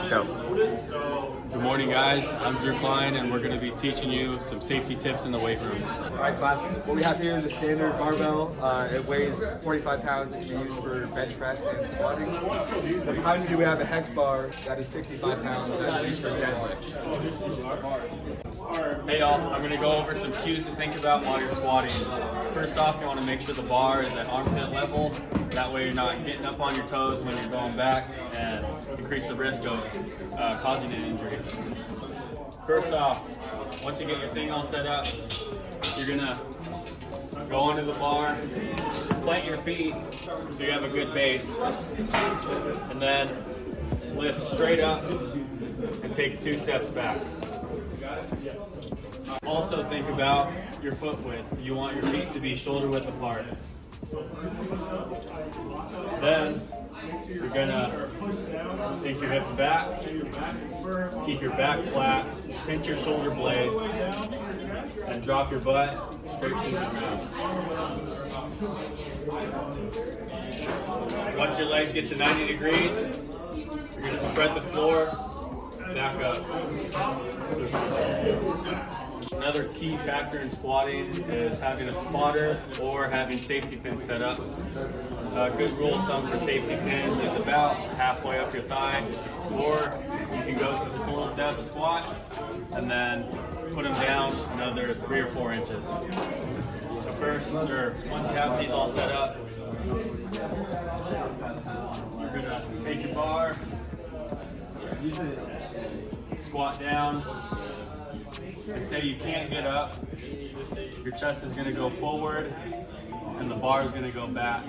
Go. Good morning, guys. I'm Drew Klein, and we're going to be teaching you some safety tips in the weight room. All right, class. What we have here is a standard barbell. It weighs 45 pounds. It can be used for bench press and squatting. Behind you, we have a hex bar that is 65 pounds. That is used for deadlift. Hey y'all, I'm going to go over some cues to think about while you're squatting. First off, you want to make sure the bar is at armpit level. That way you're not getting up on your toes when you're going back and increase the risk of causing an injury. First off, once you get your thing all set up, you're going to go under the bar, plant your feet so you have a good base, and then lift straight up and take 2 steps back. Also think about your foot width. You want your feet to be shoulder width apart. Then you're gonna sink your hips back, keep your back flat, pinch your shoulder blades, and drop your butt straight to the ground. Once your legs get to 90 degrees, you're gonna spread the floor, back up. Another key factor in squatting is having a spotter or having safety pins set up. A good rule of thumb for safety pins is about halfway up your thigh, or you can go to the full depth squat and then put them down another 3 or 4 inches. So first, once you have these all set up, you're gonna take your bar, squat down, and say you can't get up, your chest is going to go forward and the bar is going to go back.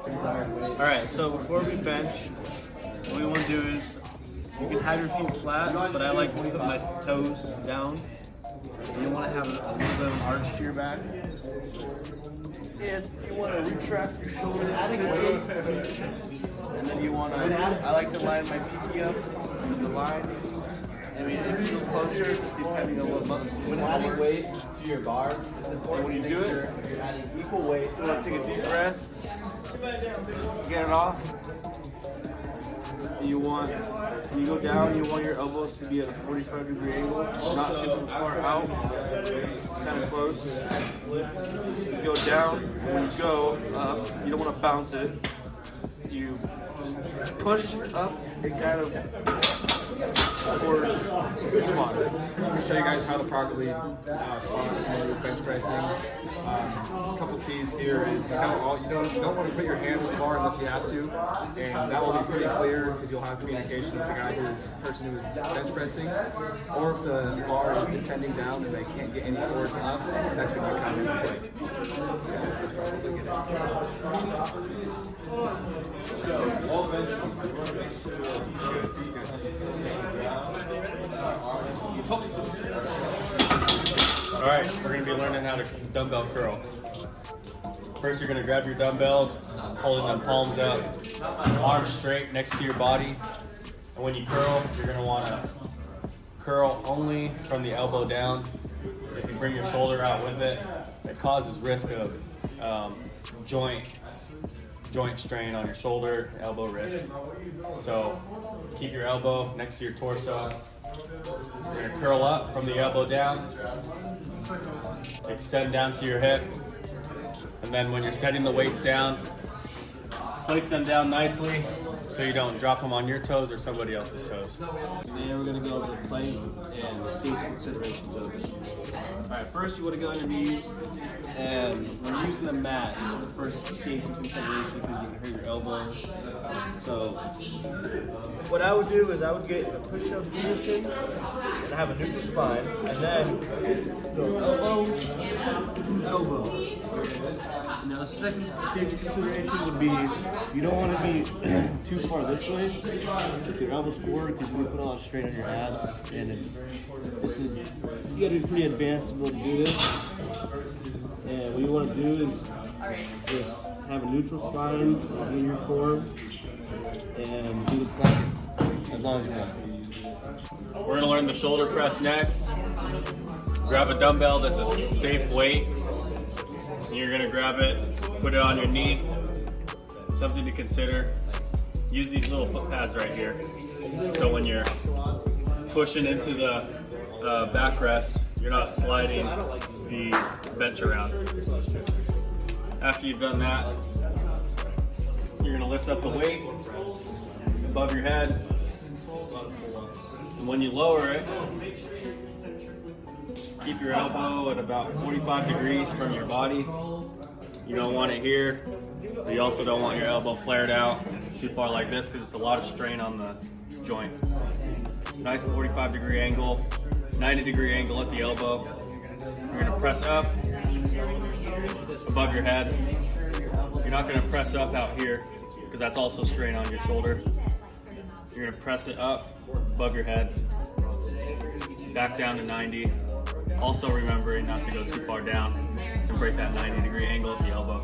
Alright, so before we bench, what we want to do is, you can have your feet flat, but I like to put my toes down. And you want to have a little bit of an arch to your back. And you want to retract your shoulders. And then you want to, I like to line my pinky up to the lines. I mean, if you go closer, just depending on what muscle. When adding weight to your bar, it's important when you to do make it, sure you're adding equal weight. you want to take a deep breath, get it off. You want, when you go down, you want your elbows to be at a 45-degree angle, not super far out, kind of close. You go down, and when you go up, you don't want to bounce it. You just push up and kind of towards your spot. I'm going to show you guys how to properly squat and bench pressing. A couple keys here is you don't want to put your hands on the bar unless you have to, and that will be pretty clear because you'll have communication with the person who is bench pressing. Or if the bar is descending down and they can't get any force up, that's when you come into play. Alright, we're going to be learning how to dumbbell curl. First, you're going to grab your dumbbells, holding them palms up, arms straight next to your body. And when you curl, you're going to want to curl only from the elbow down. If you bring your shoulder out with it, it causes risk of joint strain on your shoulder, elbow, wrist. So keep your elbow next to your torso. You're going to curl up from the elbow down, extend down to your hip, and then when you're setting the weights down, place them down nicely so you don't drop them on your toes or somebody else's toes. Today we're going to go over the plank and safety considerations of it. Alright, first you want to go on your knees, and when you're using the mat, this is the first safety consideration because you can hurt your elbows. So, what I would do is I would get a push-up position and have a neutral spine, and then go elbow, elbow. Now the second safety consideration would be, you don't want to be too far this way with your elbows forward because you put a lot of strain on your abs, and you got to be pretty advanced to be able to do this. And what you want to do is just have a neutral spine in your core and do the plank as long as you can. We're going to learn the shoulder press next. Grab a dumbbell that's a safe weight. You're going to grab it, put it on your knee. Something to consider. use these little foot pads right here. So when you're pushing into the backrest, you're not sliding the bench around. After you've done that, you're gonna lift up the weight above your head. And when you lower it, keep your elbow at about 45 degrees from your body. You don't want it here, but you also don't want your elbow flared out too far like this because it's a lot of strain on the joint. Nice 45-degree angle, 90-degree angle at the elbow. You're gonna press up above your head. You're not gonna press up out here because that's also strain on your shoulder. You're gonna press it up above your head, back down to 90. Also remembering not to go too far down and break that 90-degree angle at the elbow.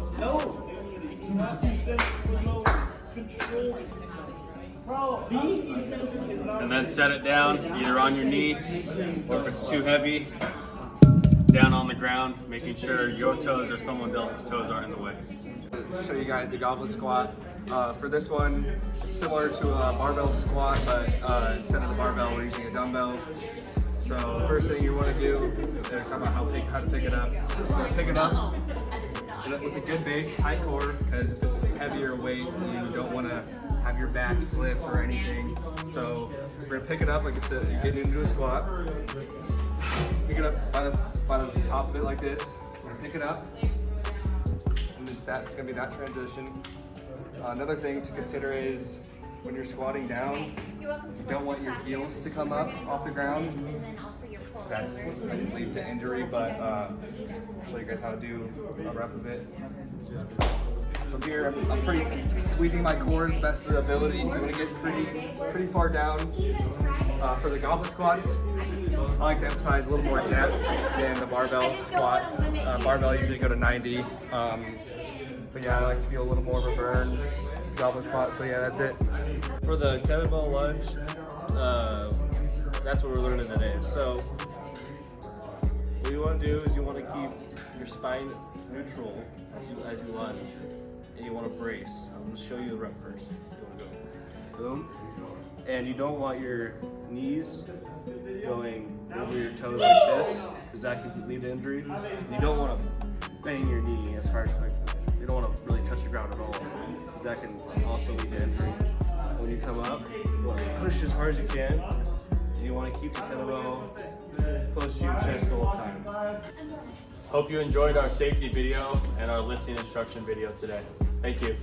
And then set it down, either on your knee, or if it's too heavy, down on the ground, making sure your toes or someone else's toes aren't in the way. Show you guys the goblet squat. For this one, it's similar to a barbell squat, but instead of the barbell, we're using a dumbbell. So first thing you want to do, they're talking about how to pick it up. Pick it up with a good base, tight core, because if it's heavier weight, you don't want to have your back slip or anything. So we're gonna pick it up like you're getting into a squat. Pick it up by the top of it like this. We're gonna pick it up, and it's gonna be that transition. Another thing to consider is when you're squatting down, you don't want your heels to come up off the ground. That can lead to injury, but I'll show you guys how to do a rep of it. So here, I'm squeezing my core as best of the ability. You want to get pretty far down. For the goblet squats, I like to emphasize a little more depth than the barbell squat. Barbell usually go to 90. But yeah, I like to feel a little more of a burn goblet squat. So yeah, that's it. For the kettlebell lunge, that's what we're learning today. So what you want to do is you want to keep your spine neutral as you lunge, and you want to brace. I'm going to show you the rep first. So you want to go boom, and you don't want your knees going over your toes like this, because that could lead to injury. You don't want to bang your knee as hard. Like, you don't want to really touch the ground at all, because that can also lead to injury. When you come up, you want to push as hard as you can, and you want to keep the kettlebell close to your chest the whole time. Hope you enjoyed our safety video and our lifting instruction video today. Thank you.